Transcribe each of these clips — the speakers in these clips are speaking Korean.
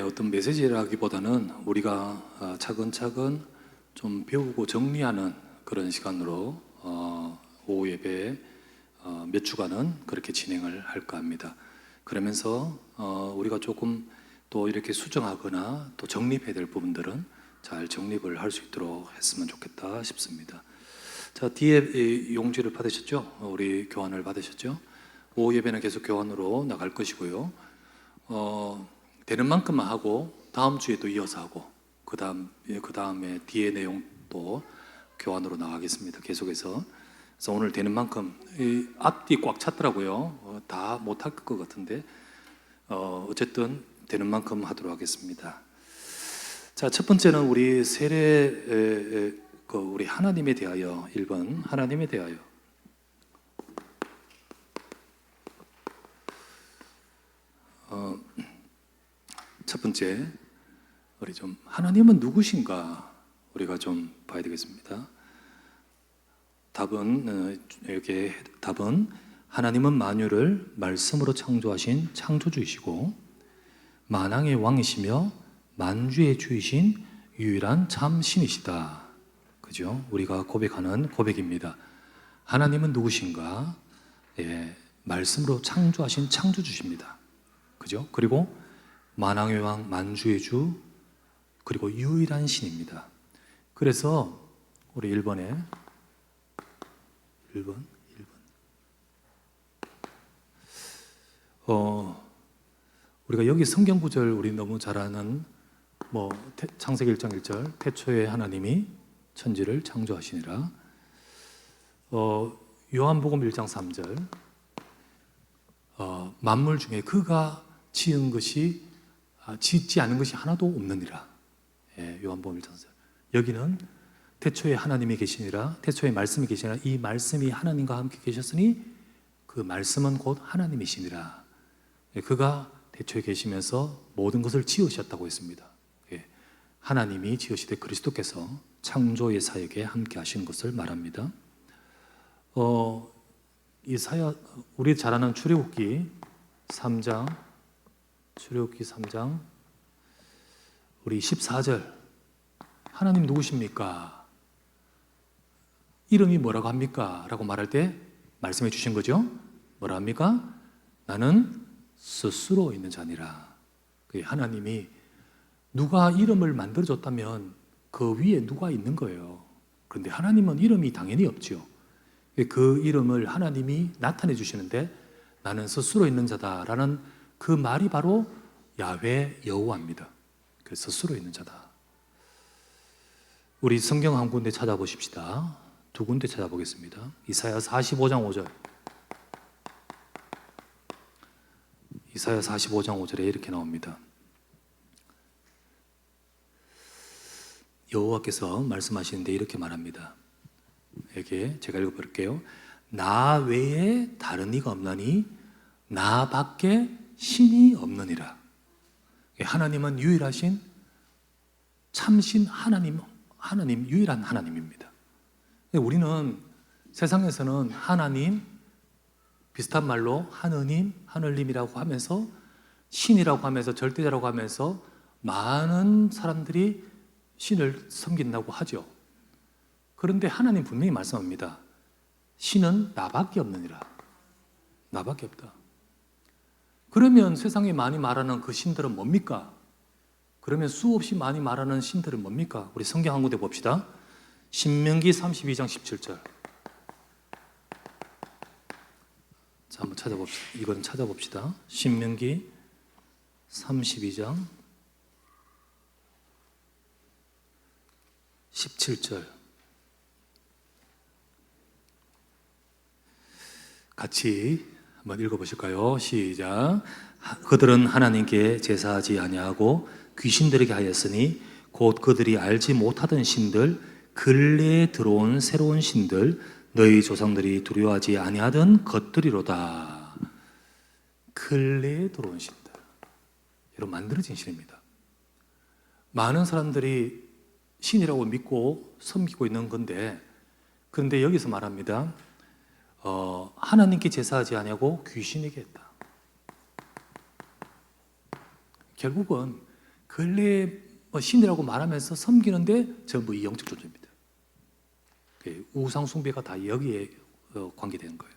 어떤 메시지라기보다는 우리가 차근차근 좀 배우고 정리하는 그런 시간으로 오후 예배 몇 주간은 그렇게 진행을 할까 합니다. 그러면서 우리가 조금 또 이렇게 수정하거나 또 정립해야 될 부분들은 잘 정립을 할 수 있도록 했으면 좋겠다 싶습니다. 자, 뒤에 용지를 받으셨죠? 우리 교환을 받으셨죠? 오후 예배는 계속 교환으로 나갈 것이고요. 되는 만큼만 하고 다음 주에 또 이어서 하고 그 다음에 뒤에 내용 또 교환으로 나가겠습니다. 계속해서. 그래서 오늘 되는 만큼 앞뒤 꽉 찼더라고요. 다 못할 것 같은데 어쨌든 되는 만큼 하도록 하겠습니다. 자, 첫 번째는 우리 세례 우리 하나님에 대하여 1번 하나님에 대하여. 첫 번째, 우리 좀 하나님은 누구신가 우리가 좀 봐야 되겠습니다. 답은 하나님은 만유를 말씀으로 창조하신 창조주이시고 만왕의 왕이시며 만주의 주이신 유일한 참 신이시다. 그죠? 우리가 고백하는 고백입니다. 하나님은 누구신가? 말씀으로 창조하신 창조주십니다. 그죠? 그리고 만왕의 왕, 만주의 주, 그리고 유일한 신입니다. 그래서 우리 1번 우리가 여기 성경 구절 우리 너무 잘 아는 창세기 1장 1절 태초에 하나님이 천지를 창조하시니라. 요한복음 1장 3절 만물 중에 그가 지은 것이 짓지 않은 것이 하나도 없느니라. 요한복음 1장 3절. 여기는 태초에 하나님이 계시니라. 태초에 말씀이 계시니라. 이 말씀이 하나님과 함께 계셨으니 그 말씀은 곧 하나님이시니라. 그가 태초에 계시면서 모든 것을 지으셨다고 했습니다. 하나님이 지으시되 그리스도께서 창조의 사역에 함께 하신 것을 말합니다. 우리 잘 아는 출애굽기 3장 우리 14절 하나님 누구십니까? 이름이 뭐라고 합니까? 라고 말할 때 말씀해 주신 거죠. 뭐라 합니까? 나는 스스로 있는 자니라. 하나님이 누가 이름을 만들어줬다면 그 위에 누가 있는 거예요. 그런데 하나님은 이름이 당연히 없죠. 그 이름을 하나님이 나타내 주시는데 나는 스스로 있는 자다라는 그 말이 바로 야훼 여호와입니다. 그래서 스스로 있는 자다. 우리 성경 한 군데 찾아보십시다. 두 군데 찾아보겠습니다. 이사야 45장 5절. 이사야 45장 5절에 이렇게 나옵니다. 여호와께서 말씀하시는데 이렇게 말합니다. 제가 읽어볼게요. 나 외에 다른 이가 없나니 나 밖에 신이 없느니라. 하나님은 유일하신 참신 하나님 유일한 하나님입니다. 우리는 세상에서는 하나님 비슷한 말로 하느님, 하늘님이라고 하면서 신이라고 하면서 절대자라고 하면서 많은 사람들이 신을 섬긴다고 하죠. 그런데 하나님 분명히 말씀합니다. 신은 나밖에 없느니라. 나밖에 없다. 그러면 세상에 많이 말하는 그 신들은 뭡니까? 그러면 수없이 많이 말하는 신들은 뭡니까? 우리 성경 한 군데 봅시다. 신명기 32장 17절. 자, 한번 찾아봅시다. 이건 찾아봅시다. 신명기 32장 17절. 같이 한번 읽어보실까요? 시작. 그들은 하나님께 제사하지 아니하고 귀신들에게 하였으니 곧 그들이 알지 못하던 신들 근래에 들어온 새로운 신들 너희 조상들이 두려워하지 아니하던 것들이로다. 근래에 들어온 신들. 여러분 만들어진 신입니다. 많은 사람들이 신이라고 믿고 섬기고 있는 건데 그런데 여기서 말합니다. 하나님께 제사하지 아니하고 귀신에게 했다. 결국은 근래 신이라고 말하면서 섬기는데 전부 이 영적 존재입니다. 우상 숭배가 다 여기에 관계되는 거예요.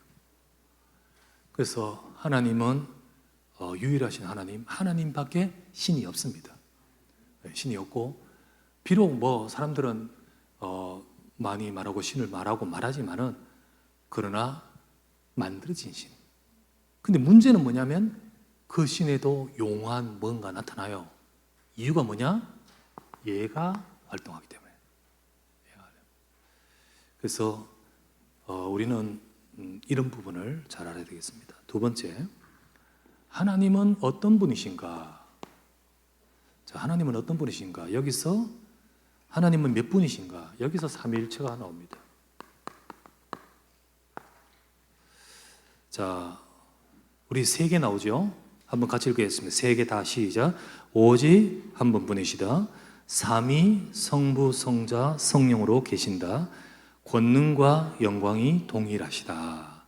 그래서 하나님은 유일하신 하나님밖에 신이 없습니다. 신이 없고, 비록 사람들은 많이 말하고 신을 말하지만은, 그러나 만들어진 신. 근데 문제는 뭐냐면 그 신에도 용한 뭔가 나타나요. 이유가 뭐냐? 얘가 활동하기 때문에. 그래서 우리는 이런 부분을 잘 알아야 되겠습니다. 두 번째, 하나님은 어떤 분이신가? 자, 하나님은 어떤 분이신가? 여기서 하나님은 몇 분이신가? 여기서 삼위일체가 나옵니다. 자, 우리 세 개 나오죠? 한번 같이 읽겠습니다. 세 개 다 시작. 오직 한 분뿐이시다. 삼위 성부 성자 성령으로 계신다. 권능과 영광이 동일하시다.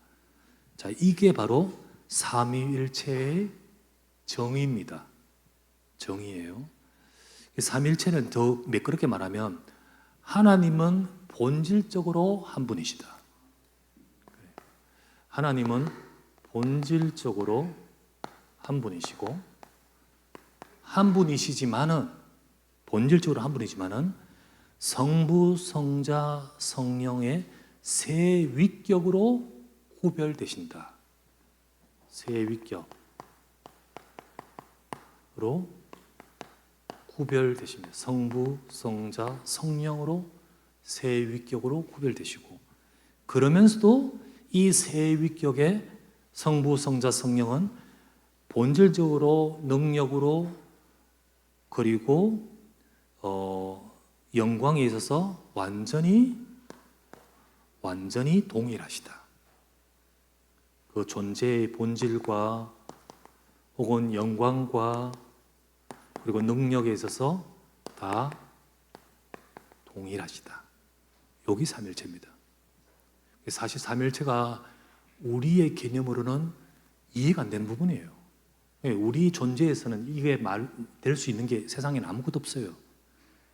자, 이게 바로 삼위일체의 정의입니다. 정의예요. 삼위일체는 더 매끄럽게 말하면 하나님은 본질적으로 한 분이시다. 하나님은 본질적으로 한 분이시고, 본질적으로 한 분이지만은 성부, 성자, 성령의 세 위격으로 구별되신다. 세 위격으로 구별되십니다. 성부, 성자, 성령으로 세 위격으로 구별되시고, 그러면서도 이 세 위격의 성부, 성자, 성령은 본질적으로, 능력으로, 그리고 영광에 있어서 완전히 동일하시다. 그 존재의 본질과 혹은 영광과 그리고 능력에 있어서 다 동일하시다. 여기 삼일체입니다. 사실 삼일체가 우리의 개념으로는 이해가 안 되는 부분이에요. 우리 존재에서는 이게 될 수 있는 게 세상에는 아무것도 없어요.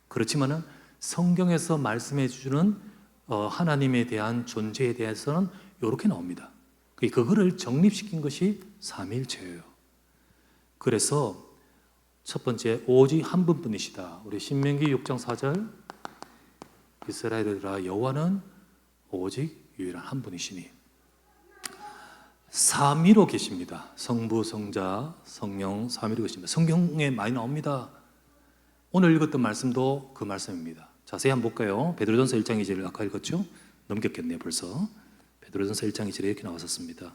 그렇지만은 성경에서 말씀해 주는 하나님에 대한 존재에 대해서는 이렇게 나옵니다. 그거를 정립시킨 것이 삼위일체예요. 그래서 첫 번째, 오직 한 분뿐이시다. 우리 신명기 6장 4절, 이스라엘들아 여호와는 오직 유일한 한 분이시니 삼위로 계십니다. 성부, 성자, 성령 삼위로 계십니다. 성경에 많이 나옵니다. 오늘 읽었던 말씀도 그 말씀입니다. 자세히 한번 볼까요? 베드로전서 1장 2절 아까 읽었죠? 넘겼겠네요 벌써. 베드로전서 1장 2절에 이렇게 나왔었습니다.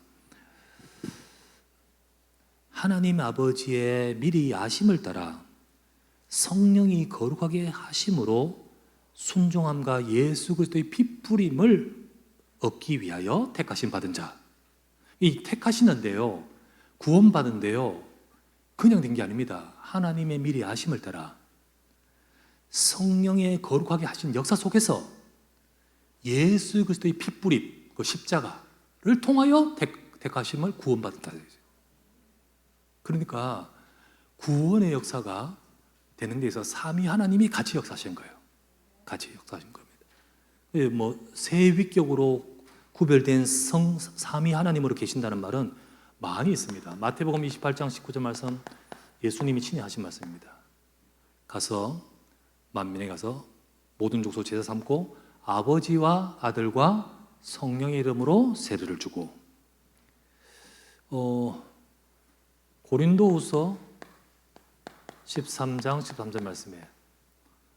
하나님 아버지의 미리 아심을 따라 성령이 거룩하게 하심으로 순종함과 예수 그리스도의 핏부림을 얻기 위하여 택하심 받은 자. 이 택하시는데요, 구원받은데요, 그냥 된 게 아닙니다. 하나님의 미리 아심을 따라 성령의 거룩하게 하신 역사 속에서 예수 그리스도의 핏부림, 그 십자가를 통하여 택하심을 구원받았다. 그러니까 구원의 역사가 되는 데 있어서 삼위 하나님이 같이 역사하신 거예요. 같이 역사하신 겁니다. 세 위격으로 구별된 삼위 하나님으로 계신다는 말은 많이 있습니다. 마태복음 28장 19절 말씀, 예수님이 친히 하신 말씀입니다. 가서 만민에 가서 모든 족속 제자 삼고 아버지와 아들과 성령의 이름으로 세례를 주고, 고린도후서 13장 13절 말씀에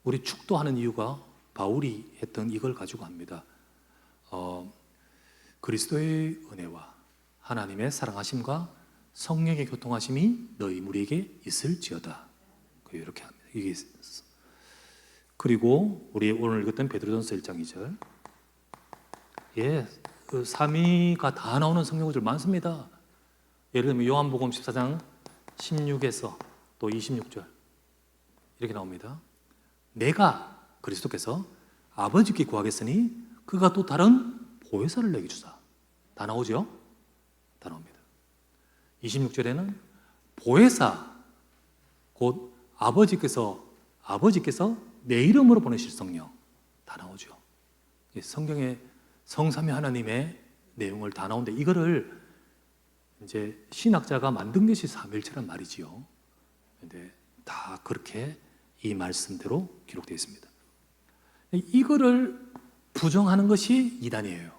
우리 축도하는 이유가 바울이 했던 이걸 가지고 합니다. 그리스도의 은혜와 하나님의 사랑하심과 성령의 교통하심이 너희 무리에게 있을지어다. 이렇게 합니다. 이게 있었어. 그리고 우리 오늘 읽었던 베드로전서 1장 2절, 그 삼위가 다 나오는 성경 구절 많습니다. 예를 들면 요한복음 14장 16에서 또 26절 이렇게 나옵니다. 내가 그리스도께서 아버지께 구하겠으니 그가 또 다른 보혜사를 내게 주사. 다 나오죠? 다 나옵니다. 26절에는 보혜사 곧 아버지께서 내 이름으로 보내실 성령 다 나오죠. 성경에 성삼위 하나님의 내용을 다 나오는데 이거를 이제 신학자가 만든 것이 삼위일체란 말이지요. 근데 다 그렇게 이 말씀대로 기록되어 있습니다. 이거를 부정하는 것이 이단이에요.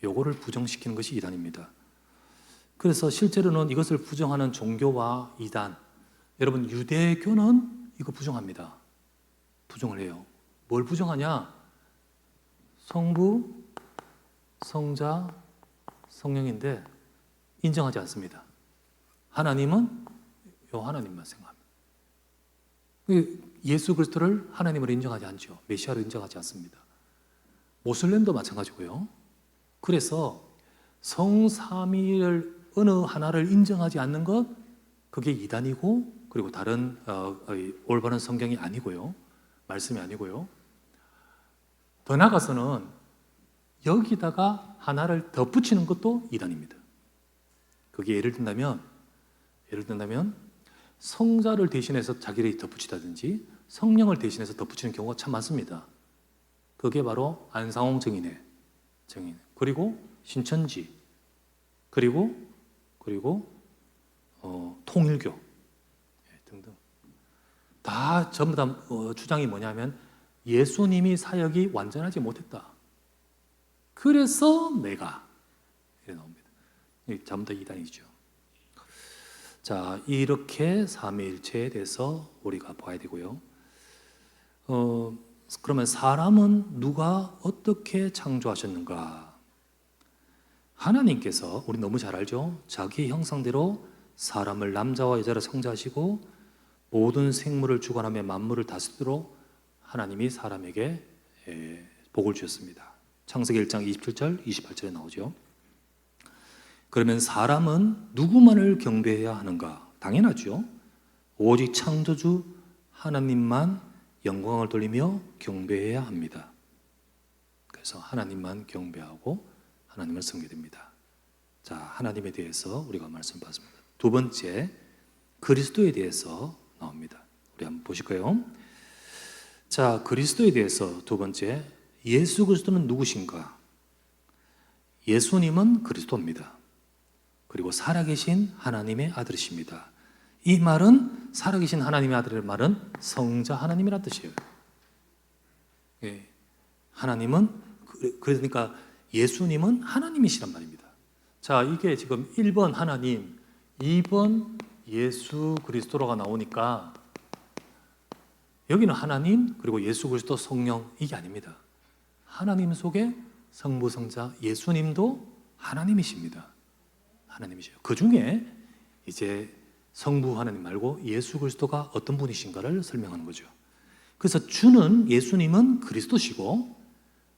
요거를 부정시키는 것이 이단입니다. 그래서 실제로는 이것을 부정하는 종교와 이단, 여러분 유대교는 이거 부정합니다. 부정을 해요. 뭘 부정하냐? 성부, 성자, 성령인데 인정하지 않습니다. 하나님은 요 하나님만 생각합니다. 예수 그리스도를 하나님으로 인정하지 않죠. 메시아로 인정하지 않습니다. 모슬렘도 마찬가지고요. 그래서 성삼위를 어느 하나를 인정하지 않는 것, 그게 이단이고, 그리고 다른 올바른 성경이 아니고요. 말씀이 아니고요. 더 나아가서는 여기다가 하나를 덧붙이는 것도 이단입니다. 그게 예를 든다면 성자를 대신해서 자기를 덧붙이다든지 성령을 대신해서 덧붙이는 경우가 참 많습니다. 그게 바로 안상홍 증인, 그리고 신천지, 그리고 통일교 등등. 다 전부 다 주장이 뭐냐면 예수님이 사역이 완전하지 못했다. 그래서 내가 이래 나옵니다. 전부 다 이단이죠. 자, 이렇게 삼위일체에 대해서 우리가 봐야 되고요. 그러면 사람은 누가 어떻게 창조하셨는가? 하나님께서, 우리 너무 잘 알죠? 자기 형상대로 사람을 남자와 여자로 창조하시고 모든 생물을 주관하며 만물을 다스리도록 하나님이 사람에게 복을 주셨습니다. 창세기 1장 27절, 28절에 나오죠. 그러면 사람은 누구만을 경배해야 하는가? 당연하죠. 오직 창조주 하나님만 영광을 돌리며 경배해야 합니다. 그래서 하나님만 경배하고 하나님을 섬겨야 자, 하나님에 대해서 우리가 말씀받습니다. 두 번째, 그리스도에 대해서 나옵니다. 우리 한번 보실까요? 자, 그리스도에 대해서 두 번째, 예수 그리스도는 누구신가? 예수님은 그리스도입니다. 그리고 살아계신 하나님의 아들이십니다. 이 말은, 살아계신 하나님의 아들이라는 말은 성자 하나님이라는 뜻이에요. 하나님은, 그러니까 예수님은 하나님이시란 말입니다. 자, 이게 지금 1번 하나님, 2번 예수 그리스도로가 나오니까 여기는 하나님, 그리고 예수 그리스도 성령, 이게 아닙니다. 하나님 속에 성부 성자 예수님도 하나님이십니다. 하나님이죠. 그 중에 이제 성부 하나님 말고 예수 그리스도가 어떤 분이신가를 설명하는 거죠. 그래서 주는, 예수님은 그리스도시고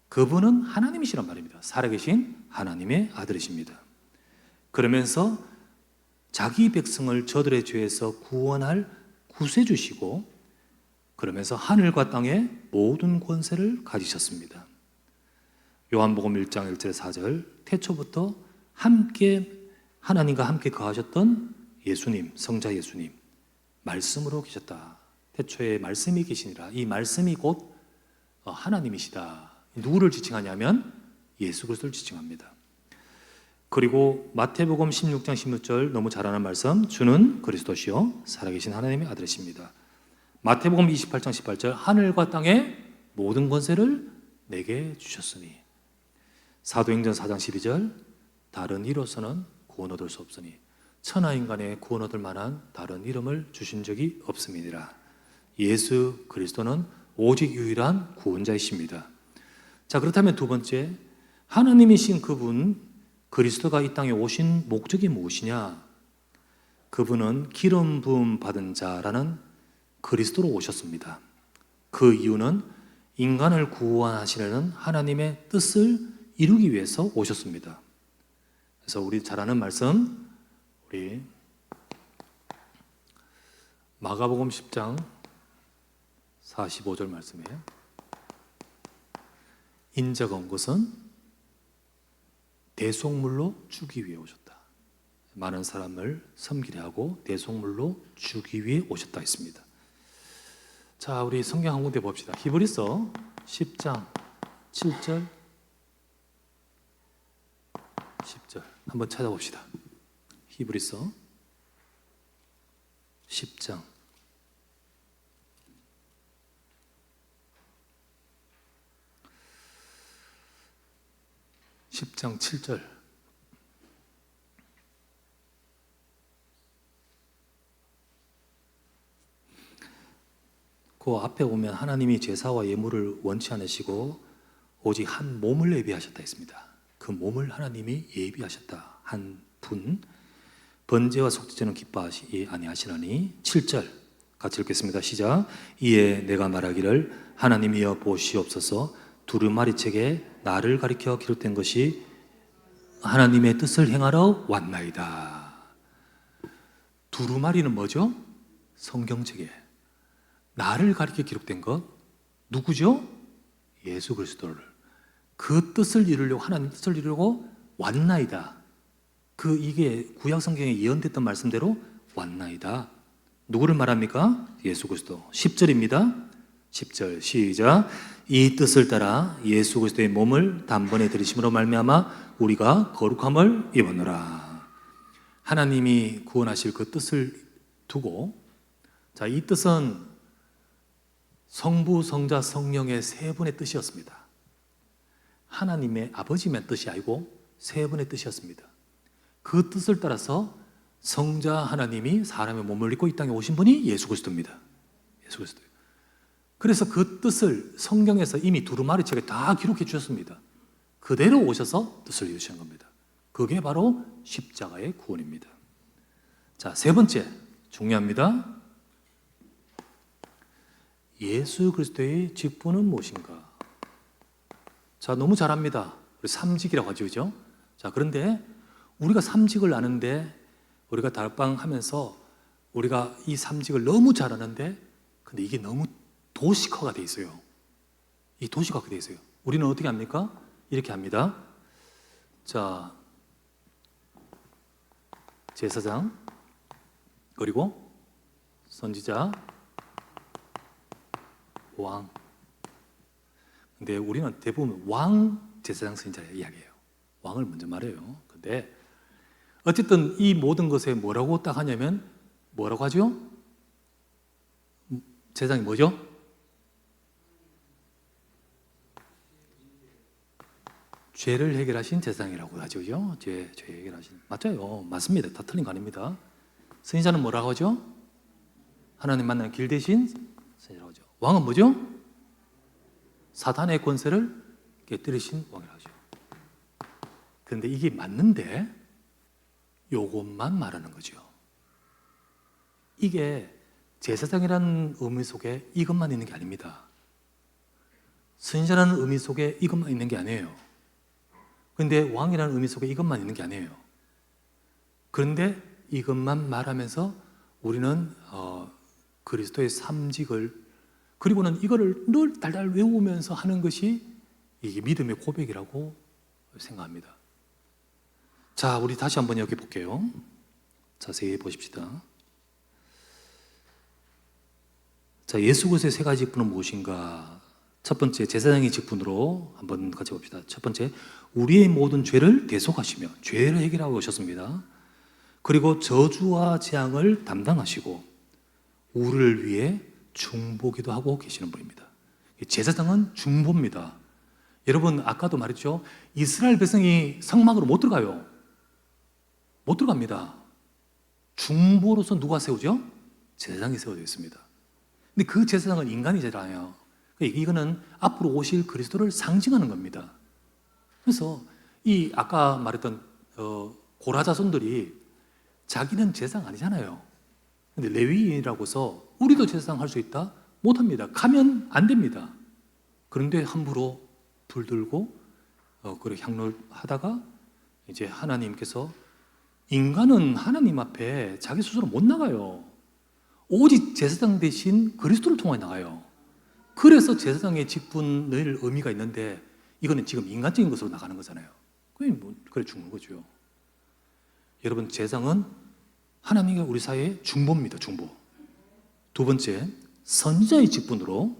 그분은 하나님이시란 말입니다. 살아계신 하나님의 아들이십니다. 그러면서 자기 백성을 저들의 죄에서 구원할 구세주시고, 그러면서 하늘과 땅의 모든 권세를 가지셨습니다. 요한복음 1장 1절 4절, 태초부터 함께 하나님과 함께 거하셨던 예수님, 성자 예수님, 말씀으로 계셨다. 태초에 말씀이 계시니라. 이 말씀이 곧 하나님이시다. 누구를 지칭하냐면 예수 그리스도를 지칭합니다. 그리고 마태복음 16장 16절, 너무 잘 아는 말씀, 주는 그리스도시요 살아계신 하나님의 아들이십니다. 마태복음 28장 18절, 하늘과 땅의 모든 권세를 내게 주셨으니. 사도행전 4장 12절, 다른 이로서는 구원 얻을 수 없으니 천하인간의 구원 얻을 만한 다른 이름을 주신 적이 없음이니라. 예수 그리스도는 오직 유일한 구원자이십니다. 자, 그렇다면 두 번째, 하나님이신 그분 그리스도가 이 땅에 오신 목적이 무엇이냐? 그분은 기름 부음 받은 자라는 그리스도로 오셨습니다. 그 이유는 인간을 구원하시려는 하나님의 뜻을 이루기 위해서 오셨습니다. 그래서 우리 잘 아는 말씀, 우리 마가복음 10장 45절 말씀이에요. 인자가 온 것은 대속물로 주기 위해 오셨다. 많은 사람을 섬기려 하고 대속물로 주기 위해 오셨다 했습니다. 자, 우리 성경 한 군데 봅시다. 히브리서 10장 7절 10절 한번 찾아봅시다. 히브리서 10장 7절. 그 앞에 보면 하나님이 제사와 예물을 원치 않으시고 오직 한 몸을 예비하셨다 했습니다. 그 몸을 하나님이 예비하셨다 한 분, 번제와 속죄제는 기뻐하시 아니하시나니. 7절 같이 읽겠습니다. 시작. 이에 내가 말하기를 하나님이여 보시옵소서, 두루마리책에 나를 가리켜 기록된 것이 하나님의 뜻을 행하러 왔나이다. 두루마리는 뭐죠? 성경책에 나를 가리켜 기록된 것, 누구죠? 예수 그리스도를. 그 뜻을 이루려고, 하나님 뜻을 이루려고 왔나이다. 이게 구약 성경에 예언됐던 말씀대로 왔나이다. 누구를 말합니까? 예수 그리스도. 10절입니다. 10절 시작. 이 뜻을 따라 예수 그리스도의 몸을 단번에 들이심으로 말미암아 우리가 거룩함을 입었노라. 하나님이 구원하실 그 뜻을 두고, 자, 이 뜻은 성부, 성자, 성령의 세 분의 뜻이었습니다. 하나님의 아버지의 뜻이 아니고 세 분의 뜻이었습니다. 그 뜻을 따라서 성자 하나님이 사람의 몸을 입고 이 땅에 오신 분이 예수 그리스도입니다. 예수 그리스도. 그래서 그 뜻을 성경에서 이미 두루마리책에 다 기록해 주셨습니다. 그대로 오셔서 뜻을 이루시는 겁니다. 그게 바로 십자가의 구원입니다. 자, 세 번째 중요합니다. 예수 그리스도의 직분은 무엇인가? 자, 너무 잘합니다. 우리 삼직이라고 하죠, 그죠? 자, 그런데 우리가 삼직을 아는데, 우리가 다락방 하면서 우리가 이 삼직을 너무 잘하는데, 근데 이게 너무 도식화가 돼 있어요. 이 도식화가 돼 있어요. 우리는 어떻게 합니까? 이렇게 합니다. 자, 제사장, 그리고 선지자, 왕. 근데 우리는 대부분 왕, 제사장, 선지자 이야기해요. 왕을 먼저 말해요. 근데 어쨌든 이 모든 것에 뭐라고 딱 하냐면, 뭐라고 하죠? 제사장이 뭐죠? 죄를 해결하신 제사장이라고 하죠. 죄 해결하신. 맞아요. 맞습니다. 다 틀린 거 아닙니다. 선지자는 뭐라고 하죠? 하나님 만나는 길 대신 선지자라고 하죠. 왕은 뭐죠? 사탄의 권세를 깨뜨리신 왕이라고 하죠. 그런데 이게 맞는데 요것만 말하는 거죠. 이게 제사장이라는 의미 속에 이것만 있는 게 아닙니다. 선지자라는 의미 속에 이것만 있는 게 아니에요. 그런데 왕이라는 의미 속에 이것만 있는 게 아니에요. 그런데 이것만 말하면서 우리는 그리스도의 삼직을, 그리고는 이거를 늘 달달 외우면서 하는 것이 이게 믿음의 고백이라고 생각합니다. 자, 우리 다시 한번 여기 볼게요. 자세히 보십시다. 자, 예수 그리스도의 세 가지 직분은 무엇인가? 첫 번째, 제사장의 직분으로 한번 같이 봅시다. 첫 번째, 우리의 모든 죄를 대속하시며 죄를 해결하고 오셨습니다. 그리고 저주와 재앙을 담당하시고 우리를 위해 중보기도 하고 계시는 분입니다. 제사장은 중보입니다. 여러분, 아까도 말했죠. 이스라엘 백성이 성막으로 못 들어가요. 못 들어갑니다. 중보로서 누가 세우죠? 제사장이 세워져 있습니다. 근데 그 제사장은 인간이잖아요. 이거는 앞으로 오실 그리스도를 상징하는 겁니다. 그래서 이 아까 말했던 고라 자손들이 자기는 제사장 아니잖아요. 근데 레위인이라고서 우리도 제사장 할 수 있다? 못합니다. 가면 안 됩니다. 그런데 함부로 불 들고 그렇게 향로를 하다가 이제 하나님께서, 인간은 하나님 앞에 자기 스스로 못 나가요. 오직 제사장 대신 그리스도를 통해 나가요. 그래서 제사장의 직분을 의미가 있는데, 이거는 지금 인간적인 것으로 나가는 거잖아요. 그래 죽는 거죠. 여러분, 재상은 하나님과 우리 사이의 중보입니다. 중보. 두 번째, 선지자의 직분으로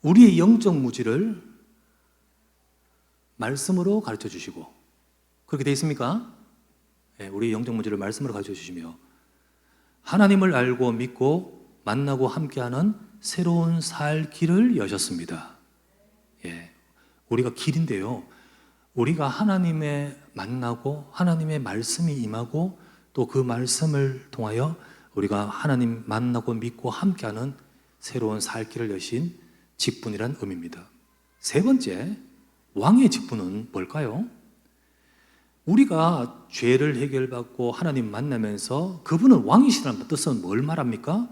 우리의 영적 무지를 말씀으로 가르쳐 주시고, 그렇게 되어 있습니까? 네, 우리의 영적 무지를 말씀으로 가르쳐 주시며 하나님을 알고 믿고 만나고 함께하는 새로운 살 길을 여셨습니다. 예, 우리가 길인데요, 우리가 하나님의 만나고 하나님의 말씀이 임하고 또 그 말씀을 통하여 우리가 하나님 만나고 믿고 함께하는 새로운 살 길을 여신 직분이란 의미입니다. 세 번째, 왕의 직분은 뭘까요? 우리가 죄를 해결받고 하나님 만나면서 그분은 왕이시라는 뜻은 뭘 말합니까?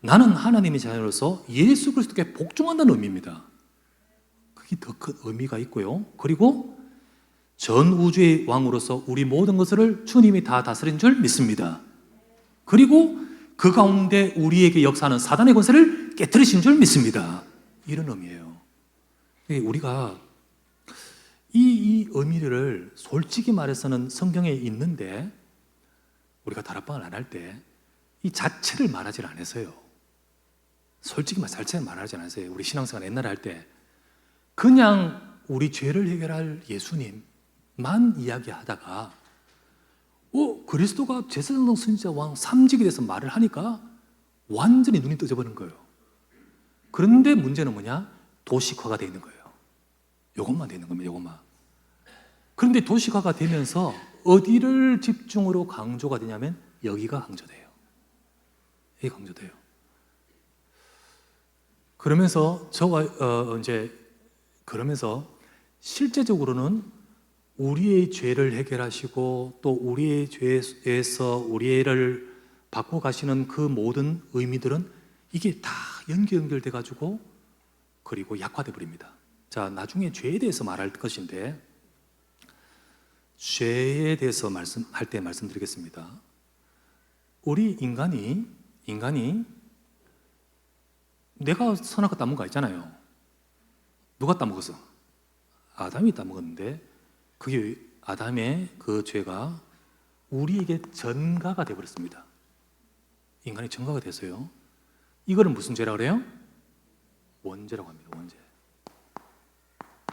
나는 하나님의 자녀로서 예수 그리스도께 복종한다는 의미입니다. 그게 더 큰 의미가 있고요. 그리고 전 우주의 왕으로서 우리 모든 것을 주님이 다 다스린 줄 믿습니다. 그리고 그 가운데 우리에게 역사하는 사단의 권세를 깨뜨리신 줄 믿습니다. 이런 의미예요. 우리가 이 의미를 솔직히 말해서는 성경에 있는데 우리가 다락방을 안 할 때 이 자체를 말하지 않았어요. 솔직히 말 자체를 말하지 않았어요. 우리 신앙생활 옛날에 할 때 그냥 우리 죄를 해결할 예수님만 이야기하다가 그리스도가 제사장 선지자 왕 삼직에 대해서 말을 하니까 완전히 눈이 떠져버린 거예요. 그런데 문제는 뭐냐? 도식화가 되어 있는 거예요. 이것만 되어 있는 겁니다. 이것만. 그런데 도식화가 되면서 어디를 집중으로 강조가 되냐면 여기가 강조돼요. 여기 강조돼요. 그러면서 그러면서 실제적으로는 우리의 죄를 해결하시고 또 우리의 죄에서 우리를 바꿔 가시는 그 모든 의미들은 이게 다 연결돼 가지고 그리고 약화돼 버립니다. 자, 나중에 죄에 대해서 말할 것인데 죄에 대해서 말씀할 때 말씀드리겠습니다. 우리 인간이 내가 선악과 따먹은 거 있잖아요. 누가 따먹었어? 아담이 따먹었는데 그게 아담의 그 죄가 우리에게 전가가 되어버렸습니다. 인간이 전가가 돼서요. 이거를 무슨 죄라고 그래요? 원죄라고 합니다.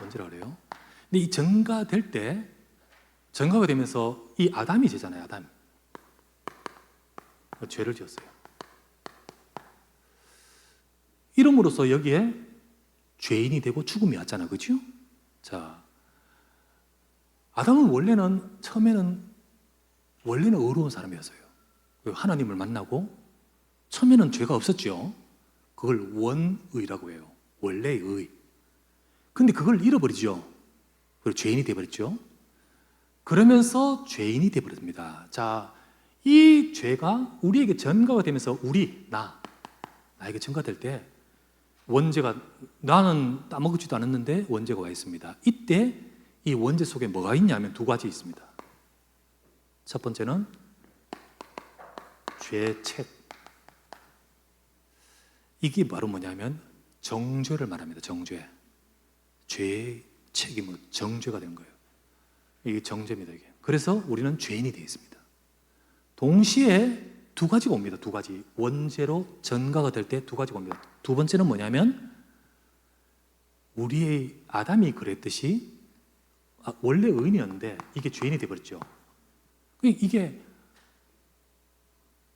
원죄라고 그래요. 근데 이 전가될 때 전가가 되면서 이 아담이 죄잖아요. 아담. 죄를 지었어요. 이름으로써 여기에 죄인이 되고 죽음이 왔잖아. 그렇죠? 자, 아담은 처음에는 의로운 사람이었어요. 하나님을 만나고 처음에는 죄가 없었죠. 그걸 원의라고 해요. 원래의 의. 근데 그걸 잃어버리죠. 그리고 죄인이 되어버렸죠. 그러면서 죄인이 되어버립니다. 자, 이 죄가 우리에게 전가가 되면서 나에게 전가될 때 원죄가, 나는 따먹지도 않았는데 원죄가 와 있습니다. 이때 이 원죄 속에 뭐가 있냐면 두 가지 있습니다. 첫 번째는 죄책. 이게 바로 뭐냐면 정죄를 말합니다. 정죄. 죄의 책임은 정죄가 된 거예요. 이게 정죄입니다. 이게. 그래서 우리는 죄인이 되어 있습니다. 동시에 두 가지가 옵니다. 두 가지. 원죄로 전가가 될 때 두 가지가 옵니다. 두 번째는 뭐냐면 우리의 아담이 그랬듯이 원래 의인이었는데 이게 죄인이 되어버렸죠. 이게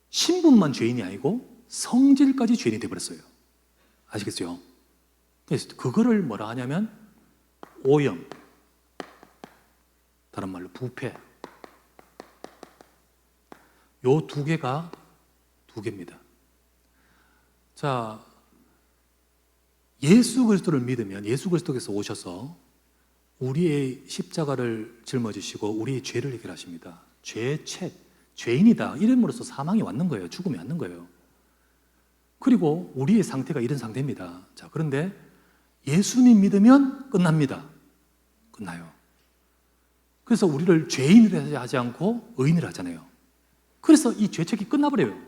신분만 죄인이 아니고 성질까지 죄인이 되어버렸어요. 아시겠죠? 그래서 그거를 뭐라 하냐면 오염, 다른 말로 부패. 요 두 개입니다. 자, 예수 그리스도를 믿으면 예수 그리스도께서 오셔서 우리의 십자가를 짊어지시고 우리의 죄를 해결하십니다. 죄책, 죄인이다 이름으로써 사망이 왔는 거예요. 죽음이 왔는 거예요. 그리고 우리의 상태가 이런 상태입니다. 자, 그런데 예수님 믿으면 끝납니다. 끝나요. 그래서 우리를 죄인으로 하지 않고 의인으로 하잖아요. 그래서 이 죄책이 끝나버려요.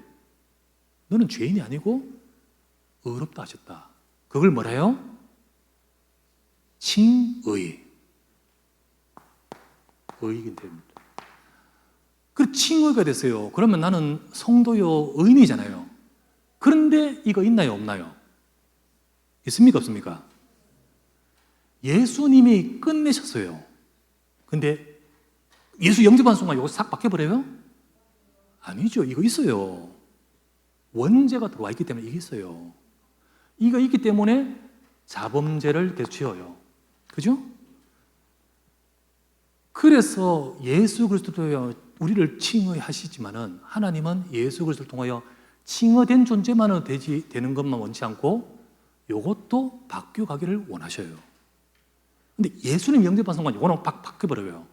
너는 죄인이 아니고 의롭다 하셨다. 그걸 뭐라 해요? 칭의. 의이긴 됩니다. 그 칭의가 됐어요. 그러면 나는 성도요, 의인이잖아요. 그런데 이거 있나요, 없나요? 있습니까, 없습니까? 예수님이 끝내셨어요. 근데 예수 영접한 순간 이거 싹 바뀌어버려요? 아니죠. 이거 있어요. 원죄가 들어와 있기 때문에 이게 있어요. 이거 있기 때문에 자범죄를 계속 지어요. 그죠? 그래서 예수 그리스도로 우리를 칭의하시지만은 하나님은 예수 그리스도를 통하여 칭의된 존재만은 되는 것만 원치 않고 이것도 바뀌어가기를 원하셔요. 근데 예수님 영접한 순간 이거는 바뀌어버려요.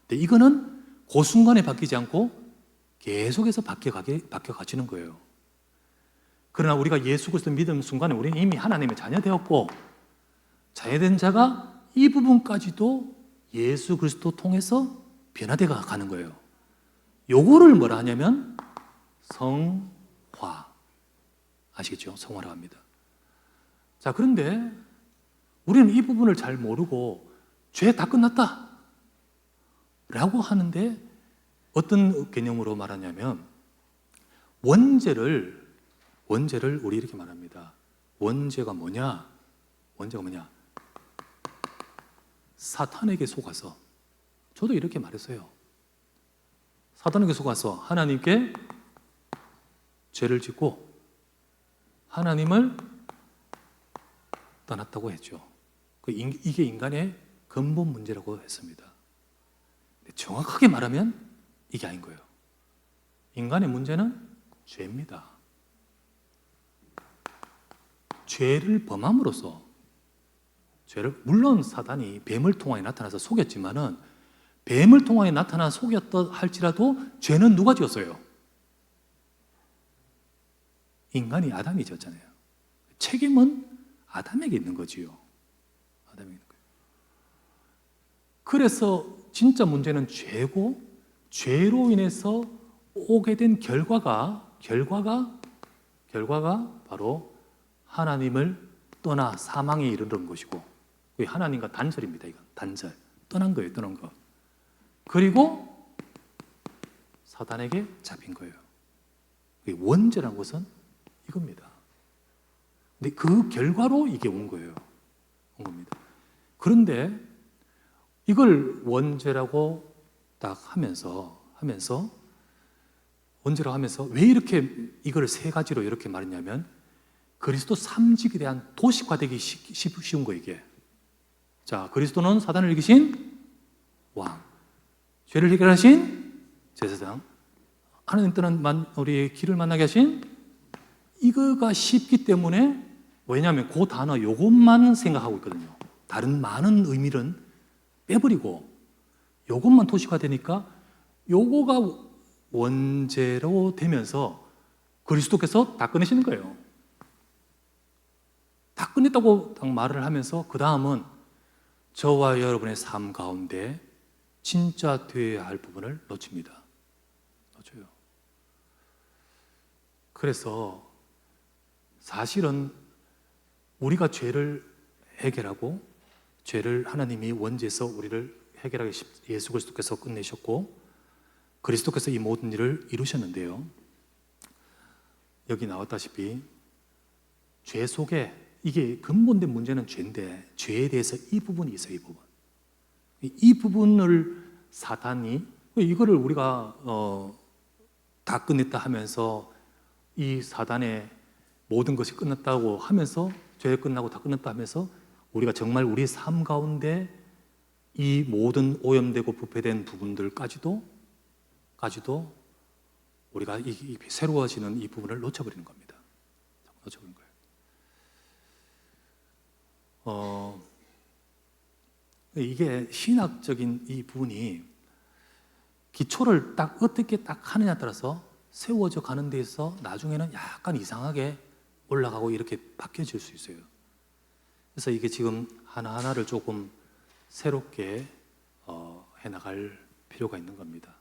근데 이거는 그 순간에 바뀌지 않고 계속해서 바뀌어가지는 거예요. 그러나 우리가 예수 그리스도 믿는 순간에 우리는 이미 하나님의 자녀 되었고, 자녀된 자가 이 부분까지도 예수 그리스도 통해서 변화되어 가는 거예요. 요거를 뭐라 하냐면 성화. 아시겠죠? 성화라고 합니다. 자, 그런데 우리는 이 부분을 잘 모르고 죄 다 끝났다 라고 하는데, 어떤 개념으로 말하냐면 원죄를 우리 이렇게 말합니다. 원죄가 뭐냐? 사탄에게 속아서, 저도 이렇게 말했어요. 사탄에게 속아서 하나님께 죄를 짓고 하나님을 떠났다고 했죠. 이게 인간의 근본 문제라고 했습니다. 정확하게 말하면 이게 아닌 거예요. 인간의 문제는 죄입니다. 죄를 범함으로써, 물론 사단이 뱀을 통하여 나타나서 속였지만은, 뱀을 통하여 나타나 속였다 할지라도 죄는 누가 지었어요? 인간이 아담이 지었잖아요. 책임은 아담에게 있는 거지요. 아담에게 있는 거예요. 그래서 진짜 문제는 죄고, 죄로 인해서 오게 된 결과가 바로 하나님을 떠나 사망에 이르는 것이고, 하나님과 단절입니다. 이건 단절, 떠난 거예요. 떠난 거. 그리고 사단에게 잡힌 거예요. 원죄란 것은 이겁니다. 근데 그 결과로 이게 온 거예요. 온 겁니다. 그런데 이걸 원죄라고 딱 하면서 원죄라고 하면서 왜 이렇게 이걸 세 가지로 이렇게 말했냐면, 그리스도 삼직에 대한 도식화되기 쉬운 거, 이게. 자, 그리스도는 사단을 이기신 왕, 죄를 해결하신 제사장, 하나님 떠난 우리의 길을 만나게 하신, 이거가 쉽기 때문에, 왜냐하면 그 단어 요것만 생각하고 있거든요. 다른 많은 의미는 빼버리고 요것만 도식화되니까 요거가 원죄로 되면서 그리스도께서 다 끝내시는 거예요. 다 끝냈다고 딱 말을 하면서 그 다음은 저와 여러분의 삶 가운데 진짜 되어야 할 부분을 놓칩니다. 놓쳐요. 그래서 사실은 우리가 죄를 해결하고, 죄를 하나님이 원죄에서 우리를 해결하게 예수 그리스도께서 끝내셨고, 그리스도께서 이 모든 일을 이루셨는데요, 여기 나왔다시피 죄 속에, 이게 근본된 문제는 죄인데, 죄에 대해서 이 부분이 있어요. 이 부분을 사탄이, 이거를 우리가 다 끝냈다 하면서, 이 사단의 모든 것이 끝났다고 하면서, 죄 끝나고 다 끝났다 하면서, 우리가 정말 우리의 삶 가운데 이 모든 오염되고 부패된 부분들까지도 우리가 이 새로워지는 이 부분을 놓쳐버리는 겁니다. 놓쳐버리는 거예요. 이게 신학적인 이 부분이 기초를 딱 어떻게 딱 하느냐에 따라서 세워져 가는 데서 나중에는 약간 이상하게 올라가고 이렇게 바뀌어질 수 있어요. 그래서 이게 지금 하나하나를 조금 새롭게 해나갈 필요가 있는 겁니다.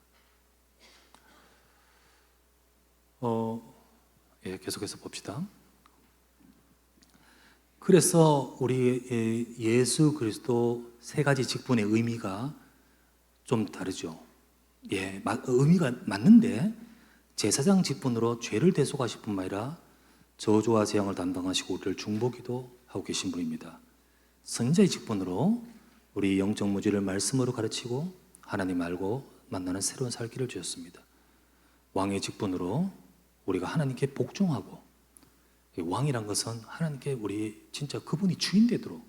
계속해서 봅시다. 그래서 우리 예수 그리스도 세 가지 직분의 의미가 좀 다르죠. 의미가 맞는데 제사장 직분으로 죄를 대속하실 뿐만 아니라 저주와 재앙을 담당하시고 우리를 중보기도 하고 계신 분입니다. 선지자의 직분으로 우리 영적 무지를 말씀으로 가르치고 하나님 알고 만나는 새로운 살기를 주셨습니다. 왕의 직분으로 우리가 하나님께 복종하고, 왕이란 것은 하나님께 우리 진짜 그분이 주인 되도록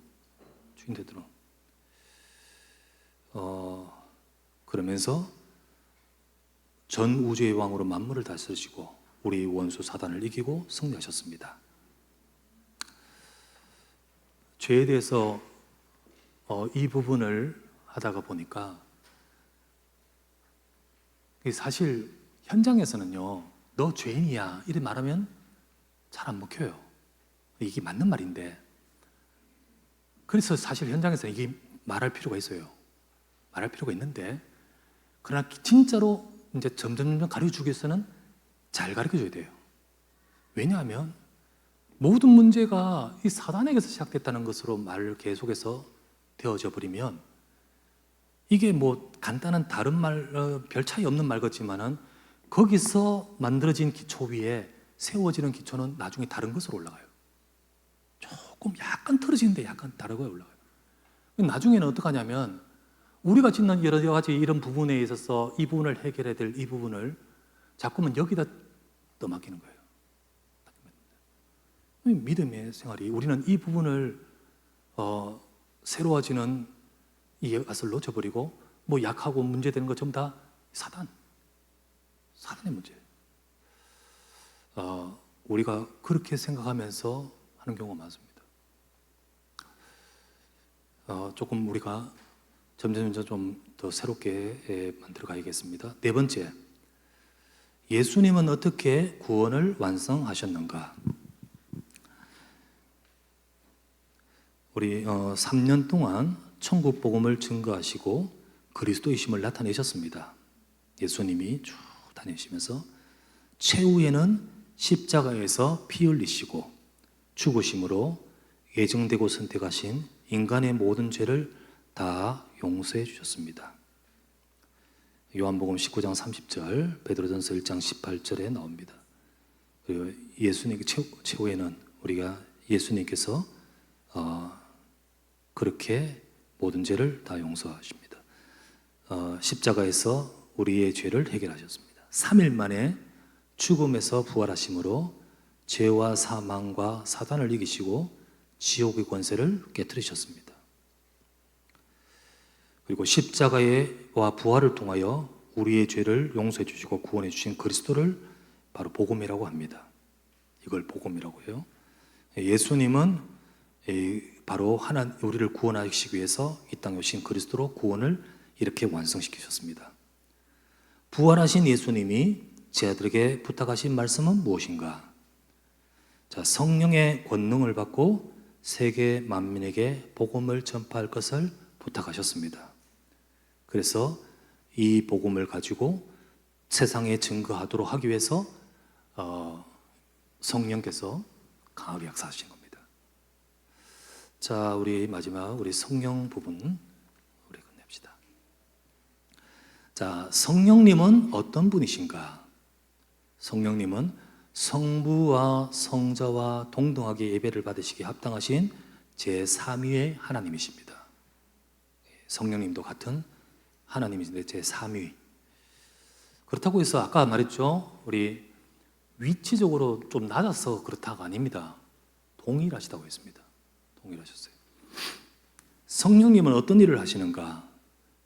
그러면서 전 우주의 왕으로 만물을 다스리시고 우리 원수 사단을 이기고 승리하셨습니다. 죄에 대해서 이 부분을 하다가 보니까 사실 현장에서는요, 너 죄인이야 이렇게 말하면 잘 안 먹혀요. 이게 맞는 말인데, 그래서 사실 현장에서는 이게 말할 필요가 있어요. 말할 필요가 있는데, 그러나 진짜로 이제 점점 가르쳐주기 위해서는 잘 가르쳐줘야 돼요. 왜냐하면 모든 문제가 이 사단에게서 시작됐다는 것으로 말을 계속해서 되어져 버리면, 이게 뭐 간단한 다른 말, 별 차이 없는 말 같지만은 거기서 만들어진 기초 위에 세워지는 기초는 나중에 다른 것으로 올라가요. 조금 약간 틀어지는데 약간 다르게 올라가요. 나중에는 어떻게 하냐면, 우리가 짓는 여러 가지 이런 부분에 있어서 이 부분을 해결해야 될 이 부분을 자꾸만 여기다 떠맡기는 거예요. 믿음의 생활이, 우리는 이 부분을 새로워지는 이 것을 놓쳐버리고, 뭐 약하고 문제되는 것 전부 다 사단의 문제예요. 우리가 그렇게 생각하면서 하는 경우가 많습니다. 조금 우리가 점점 좀 더 새롭게 만들어 가야겠습니다. 네 번째, 예수님은 어떻게 구원을 완성하셨는가? 우리 3년 동안 천국 복음을 증거하시고 그리스도이심을 나타내셨습니다. 예수님이 쭉 다니시면서 최후에는 십자가에서 피 흘리시고 죽으심으로 예정되고 선택하신 인간의 모든 죄를 다 용서해 주셨습니다. 요한복음 19장 30절, 베드로전서 1장 18절에 나옵니다. 그리고 예수님 최후에는 우리가 예수님께서 그렇게 모든 죄를 다 용서하십니다. 십자가에서 우리의 죄를 해결하셨습니다. 3일 만에 죽음에서 부활하심으로 죄와 사망과 사단을 이기시고 지옥의 권세를 깨뜨리셨습니다. 그리고 십자가와 부활을 통하여 우리의 죄를 용서해 주시고 구원해 주신 그리스도를 바로 복음이라고 합니다. 이걸 복음이라고 해요. 예수님은 바로 우리를 구원하시기 위해서 이 땅에 오신 그리스도로 구원을 이렇게 완성시키셨습니다. 부활하신 예수님이 제자들에게 부탁하신 말씀은 무엇인가? 자, 성령의 권능을 받고 세계 만민에게 복음을 전파할 것을 부탁하셨습니다. 그래서 이 복음을 가지고 세상에 증거하도록 하기 위해서 성령께서 강하게 역사하신 겁니다. 자, 우리 마지막 우리 성령 부분 우리 끝냅시다. 자, 성령님은 어떤 분이신가? 성령님은 성부와 성자와 동등하게 예배를 받으시기에 합당하신 제3위의 하나님이십니다. 성령님도 같은 하나님이신데 제3위. 그렇다고 해서 아까 말했죠, 우리 위치적으로 좀 낮아서 그렇다가 아닙니다. 동일하시다고 했습니다. 동일하셨어요. 성령님은 어떤 일을 하시는가?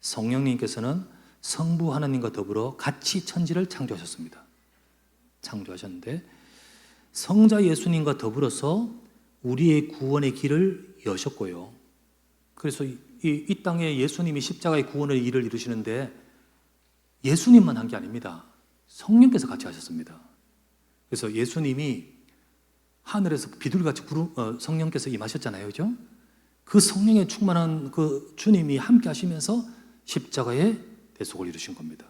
성령님께서는 성부 하나님과 더불어 같이 천지를 창조하셨습니다. 창조하셨는데 성자 예수님과 더불어서 우리의 구원의 길을 여셨고요. 그래서 이 땅에 예수님이 십자가의 구원의 일을 이루시는데 예수님만 한 게 아닙니다. 성령께서 같이 하셨습니다. 그래서 예수님이 하늘에서 비둘기같이 성령께서 임하셨잖아요, 그죠? 그 성령에 충만한 그 주님이 함께 하시면서 십자가의 대속을 이루신 겁니다.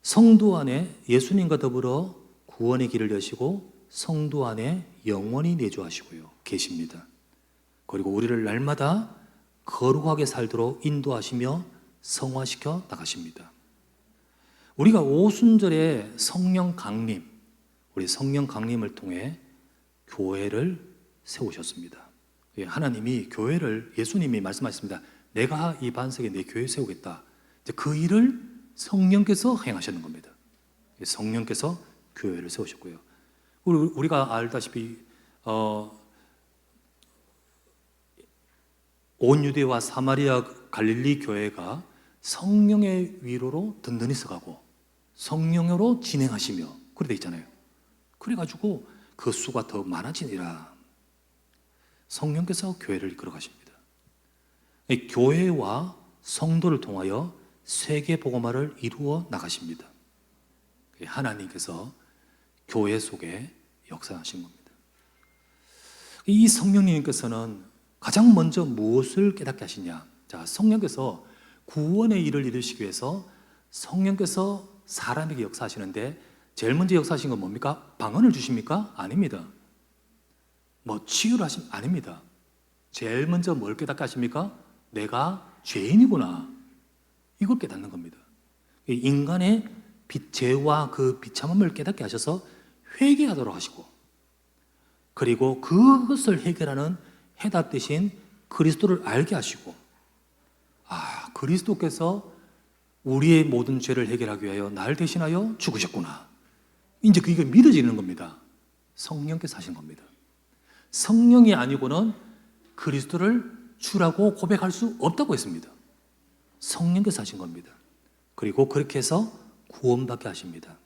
성도 안에 예수님과 더불어 구원의 길을 여시고 성도 안에 영원히 내주하시고요 계십니다. 그리고 우리를 날마다 거룩하게 살도록 인도하시며 성화시켜 나가십니다. 우리가 오순절에 성령 강림, 우리 성령 강림을 통해 교회를 세우셨습니다. 하나님이 교회를, 예수님이 말씀하셨습니다. 내가 이 반석에 내 교회 세우겠다. 그 일을 성령께서 행하셨는 겁니다. 성령께서 교회를 세우셨고요. 우리가 알다시피 온 유대와 사마리아 갈릴리 교회가 성령의 위로로 든든히 서가고 성령으로 진행하시며 그래 돼 있잖아요. 그래가지고 그 수가 더 많아지니라. 성령께서 교회를 이끌어 가십니다. 교회와 성도를 통하여 세계 복음화를 이루어 나가십니다. 하나님께서 교회 속에 역사하신 겁니다. 이 성령님께서는 가장 먼저 무엇을 깨닫게 하시냐? 자, 성령께서 구원의 일을 이루시기 위해서 성령께서 사람에게 역사하시는데 제일 먼저 역사하신 건 뭡니까? 방언을 주십니까? 아닙니다. 뭐 치유를 아닙니다. 제일 먼저 뭘 깨닫게 하십니까? 내가 죄인이구나. 이걸 깨닫는 겁니다. 인간의 죄와 그 비참함을 깨닫게 하셔서 회개하도록 하시고, 그리고 그것을 해결하는 해답 대신 그리스도를 알게 하시고, 그리스도께서 우리의 모든 죄를 해결하기 위하여 날 대신하여 죽으셨구나. 이제 그게 믿어지는 겁니다. 성령께서 하신 겁니다. 성령이 아니고는 그리스도를 주라고 고백할 수 없다고 했습니다. 성령께서 하신 겁니다. 그리고 그렇게 해서 구원받게 하십니다.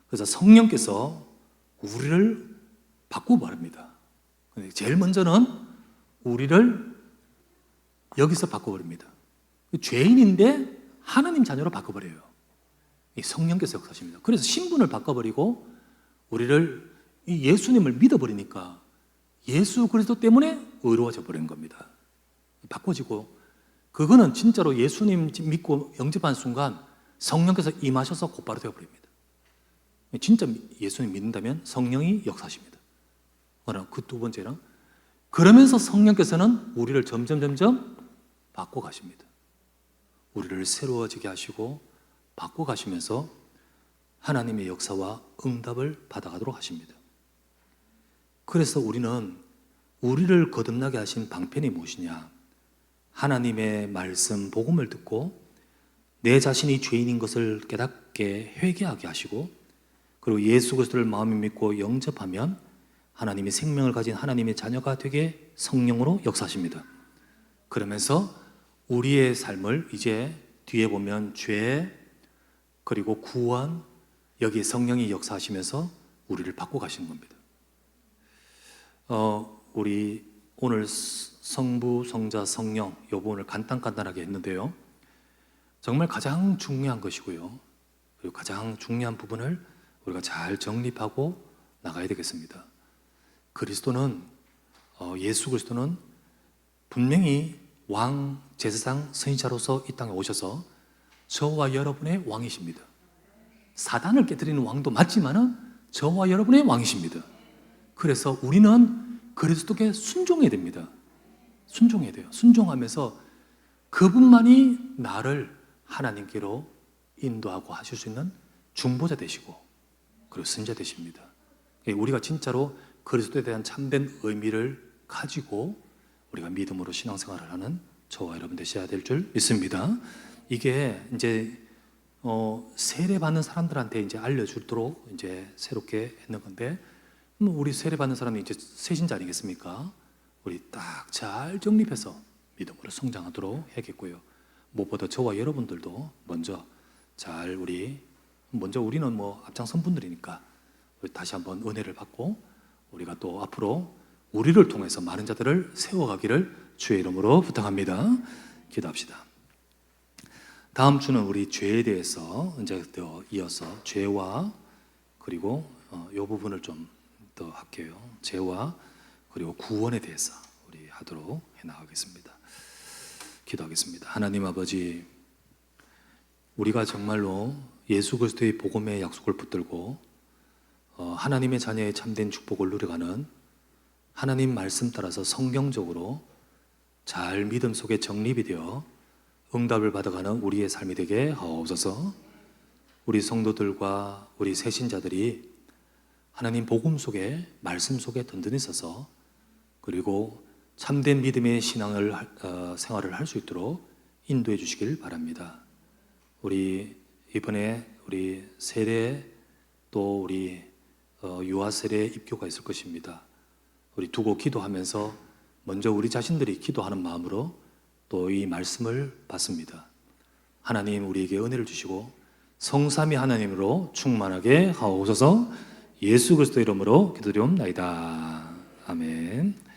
그래서 성령께서 우리를 바꾸고 말합니다. 제일 먼저는 우리를 여기서 바꿔버립니다. 죄인인데 하나님 자녀로 바꿔버려요. 이 성령께서 역사하십니다. 그래서 신분을 바꿔버리고 우리를 이 예수님을 믿어버리니까 예수 그리스도 때문에 의로워져 버린 겁니다. 바꿔지고, 그거는 진짜로 예수님 믿고 영접한 순간 성령께서 임하셔서 곧바로 되어버립니다. 진짜 예수님 믿는다면 성령이 역사하십니다. 그 두 번째는, 그러면서 성령께서는 우리를 점점 바꿔가십니다. 우리를 새로워지게 하시고 바꿔가시면서 하나님의 역사와 응답을 받아가도록 하십니다. 그래서 우리는 우리를 거듭나게 하신 방편이 무엇이냐? 하나님의 말씀, 복음을 듣고 내 자신이 죄인인 것을 깨닫게 회개하게 하시고, 그리고 예수 그리스도를 마음에 믿고 영접하면 하나님의 생명을 가진 하나님의 자녀가 되게 성령으로 역사하십니다. 그러면서 우리의 삶을 이제 뒤에 보면 죄, 그리고 구원, 여기에 성령이 역사하시면서 우리를 바꿔 가시는 겁니다. 우리 오늘 성부, 성자, 성령 이 부분을 간단하게 했는데요. 정말 가장 중요한 것이고요. 그리고 가장 중요한 부분을 우리가 잘 정립하고 나가야 되겠습니다. 그리스도는, 예수 그리스도는 분명히 왕, 제사장, 선지자로서 이 땅에 오셔서 저와 여러분의 왕이십니다. 사단을 깨뜨리는 왕도 맞지만은 저와 여러분의 왕이십니다. 그래서 우리는 그리스도께 순종해야 됩니다. 순종해야 돼요. 순종하면서 그분만이 나를 하나님께로 인도하고 하실 수 있는 중보자 되시고, 그리고 선지자 되십니다. 우리가 진짜로 그리스도에 대한 참된 의미를 가지고 우리가 믿음으로 신앙생활을 하는 저와 여러분 되셔야 될 줄 믿습니다. 이게 이제 세례받는 사람들한테 이제 알려주도록 이제 새롭게 했는 건데, 우리 세례받는 사람이 이제 세신자 아니겠습니까? 우리 딱 잘 정립해서 믿음으로 성장하도록 해야겠고요. 무엇보다 저와 여러분들도 먼저 우리는 뭐 앞장선 분들이니까 우리 다시 한번 은혜를 받고 우리가 또 앞으로 우리를 통해서 많은 자들을 세워가기를 주의 이름으로 부탁합니다. 기도합시다. 다음 주는 우리 죄에 대해서 이제 또 이어서 죄와 그리고 이 부분을 좀 더 할게요. 죄와 그리고 구원에 대해서 우리 하도록 해나가겠습니다. 기도하겠습니다. 하나님 아버지, 우리가 정말로 예수 그리스도의 복음의 약속을 붙들고 하나님의 자녀의 참된 축복을 누려가는 하나님 말씀 따라서 성경적으로 잘 믿음 속에 정립이 되어 응답을 받아가는 우리의 삶이 되게 하옵소서. 우리 성도들과 우리 새신자들이 하나님 복음 속에, 말씀 속에 든든히 서서, 그리고 참된 믿음의 신앙을 생활을 할 수 있도록 인도해 주시길 바랍니다. 우리 이번에 우리 세례 또 우리 유아 세례 입교가 있을 것입니다. 우리 두고 기도하면서 먼저 우리 자신들이 기도하는 마음으로 또 이 말씀을 받습니다. 하나님 우리에게 은혜를 주시고 성삼위 하나님으로 충만하게 하옵소서. 예수 그리스도 이름으로 기도드리옵나이다. 아멘.